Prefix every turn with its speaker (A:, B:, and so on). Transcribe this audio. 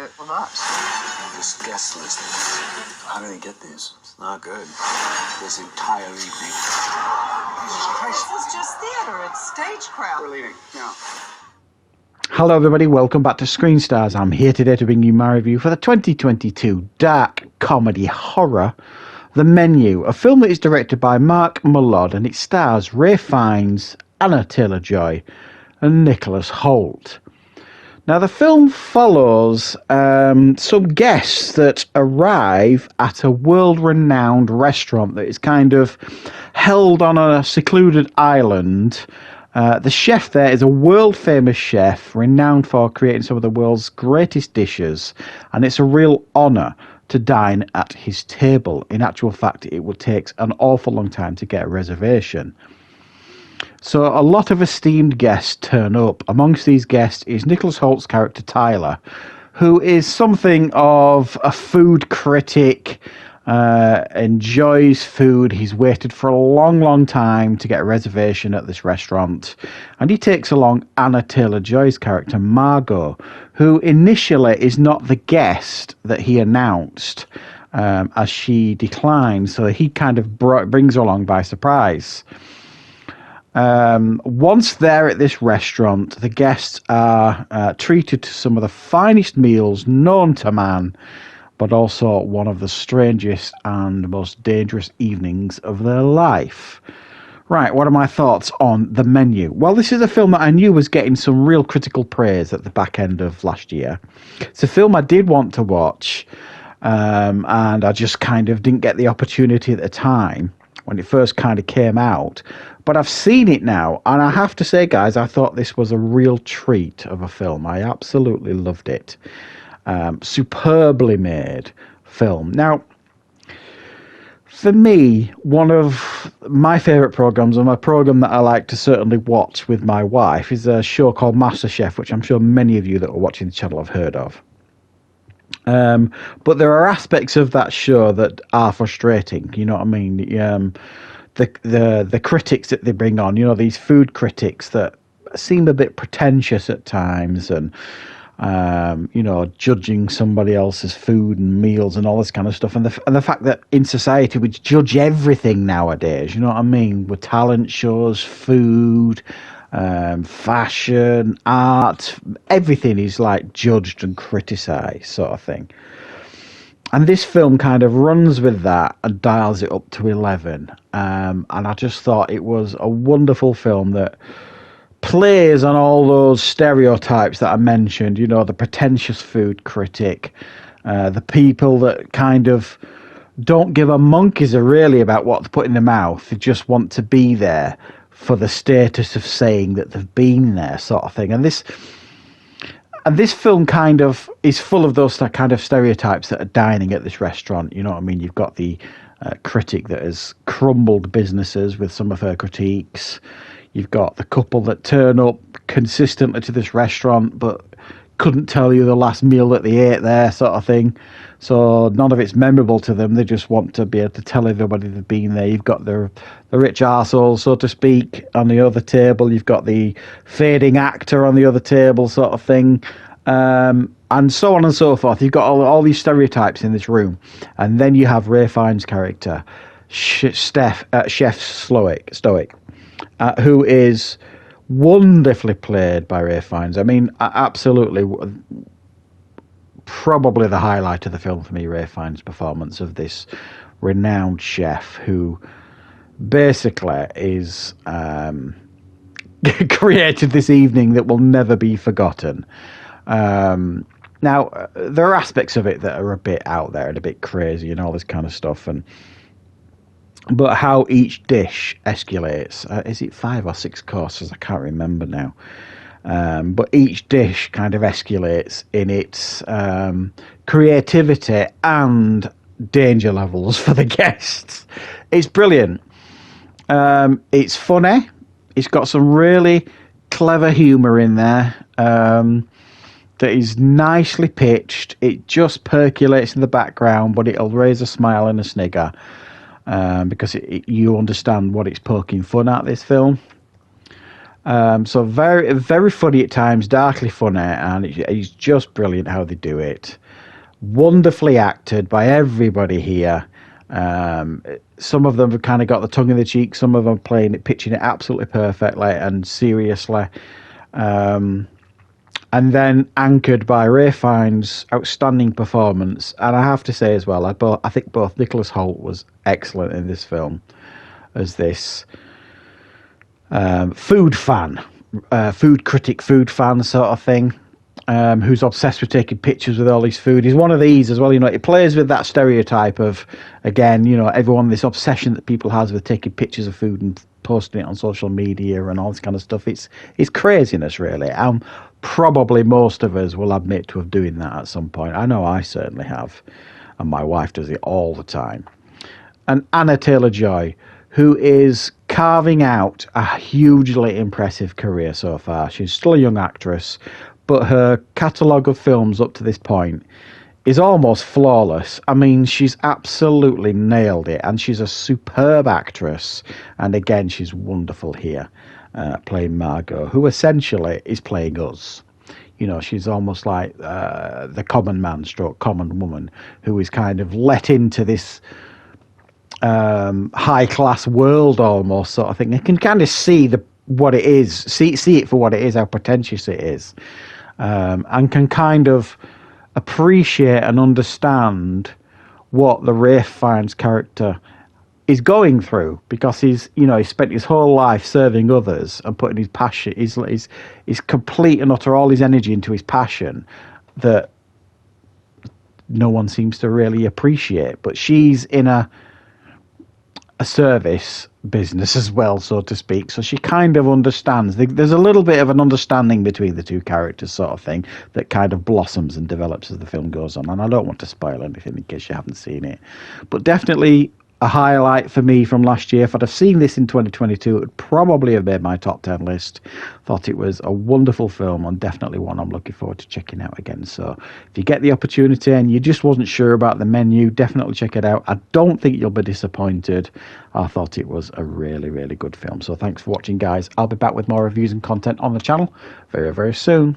A: it from us.
B: This guest list. How do they get these? It's not good. This entire evening.
A: Jesus Christ, this is just theater. It's stagecraft.
B: We're leaving. No.
C: Hello everybody, welcome back to Screenstars. I'm here today to bring you my review for the 2022 dark comedy horror, The Menu, a film that is directed by Mark Mullod and it stars Ralph Fiennes, Anna Taylor-Joy and Nicholas Hoult. Now the film follows some guests that arrive at a world-renowned restaurant that is kind of held on a secluded island. The chef there is a world-famous chef renowned for creating some of the world's greatest dishes, and it's a real honour to dine at his table. In actual fact, it would take an awful long time to get a reservation. So a lot of esteemed guests turn up. Amongst these guests is Nicholas Hoult's character Tyler, who is something of a food critic, enjoys food. He's waited for a long time to get a reservation at this restaurant. And he takes along Anna Taylor-Joy's character Margot, who initially is not the guest that he announced, as she declined. So he kind of brings her along by surprise. Once there at this restaurant, the guests are treated to some of the finest meals known to man, but also one of the strangest and most dangerous evenings of their life. Right, what are my thoughts on The Menu? Well, this is a film that I knew was getting some real critical praise at the back end of last year. It's a film I did want to watch, and I just kind of didn't get the opportunity at the time when it first kind of came out. But I've seen it now, and I have to say, guys, I thought this was a real treat of a film. I absolutely loved it. Superbly made film. Now, for me, one of my favourite programmes, and a programme that I like to certainly watch with my wife, is a show called MasterChef, which I'm sure many of you that are watching the channel have heard of. But there are aspects of that show that are frustrating. You know what I mean? The critics that they bring on, you know, these food critics that seem a bit pretentious at times, and you know, judging somebody else's food and meals and all this kind of stuff, and the fact that in society we judge everything nowadays. You know what I mean? With talent shows, food, fashion, art, everything is like judged and criticised, sort of thing. And this film kind of runs with that and dials it up to 11. And I just thought it was a wonderful film that plays on all those stereotypes that I mentioned. You know, the pretentious food critic, the people that kind of don't give a monkey's really about what to put in their mouth. They just want to be there for the status of saying that they've been there, sort of thing. And this film kind of is full of those kind of stereotypes that are dining at this restaurant. You know what I mean? You've got the critic that has crumbled businesses with some of her critiques. You've got the couple that turn up consistently to this restaurant but couldn't tell you the last meal that they ate there, sort of thing. So none of it's memorable to them. They just want to be able to tell everybody they've been there. You've got the rich arsehole, so to speak, on the other table. You've got the fading actor on the other table, sort of thing. And so on and so forth. You've got all these stereotypes in this room. And then you have Ralph Fiennes' character, Chef Stoic, who is wonderfully played by Ralph Fiennes. I mean, absolutely, probably the highlight of the film for me, Ralph Fiennes' performance of this renowned chef who basically is created this evening that will never be forgotten. Now, there are aspects of it that are a bit out there and a bit crazy and all this kind of stuff, but how each dish escalates. Is it 5 or 6 courses? I can't remember now. But each dish kind of escalates in its creativity and danger levels for the guests. It's brilliant. It's funny. It's got some really clever humour in there that is nicely pitched. It just percolates in the background, but it'll raise a smile and a snigger. Because you understand what it's poking fun at, this film. So very, very funny at times, darkly funny, and it's just brilliant how they do it. Wonderfully acted by everybody here. Some of them have kind of got the tongue in the cheek. Some of them pitching it absolutely perfectly and seriously. And then anchored by Ray Fiennes' outstanding performance. And I have to say as well, I think both Nicholas Hoult was excellent in this film as this food fan, food critic, food fan sort of thing, who's obsessed with taking pictures with all his food. He's one of these as well, you know, it plays with that stereotype of, again, you know, everyone, this obsession that people has with taking pictures of food and posting it on social media and all this kind of stuff. It's craziness, really. Probably most of us will admit to have doing that at some point. I know I certainly have, and my wife does it all the time. And Anna Taylor-Joy, who is carving out a hugely impressive career so far. She's still a young actress, but her catalogue of films up to this point is almost flawless. I mean, she's absolutely nailed it, and she's a superb actress. And again, she's wonderful here, playing Margot, who essentially is playing us. You know, she's almost like the common man stroke common woman who is kind of let into this high class world almost sort of thing. You can kind of see what it is, see it for what it is, how pretentious it is, and can kind of appreciate and understand what the Ralph Fiennes character is going through, because he spent his whole life serving others and putting his passion, his complete and utter all his energy into his passion that no one seems to really appreciate. But she's in a service business as well, so to speak, so she kind of understands. There's a little bit of an understanding between the two characters sort of thing that kind of blossoms and develops as the film goes on, and I don't want to spoil anything in case you haven't seen it, but definitely a highlight for me from last year. If I'd have seen this in 2022, it would probably have made my top 10 list. Thought it was a wonderful film, and definitely one I'm looking forward to checking out again. So if you get the opportunity and you just wasn't sure about the menu, definitely check it out. I don't think you'll be disappointed. I thought it was a really, really good film. So thanks for watching, guys. I'll be back with more reviews and content on the channel very, very soon.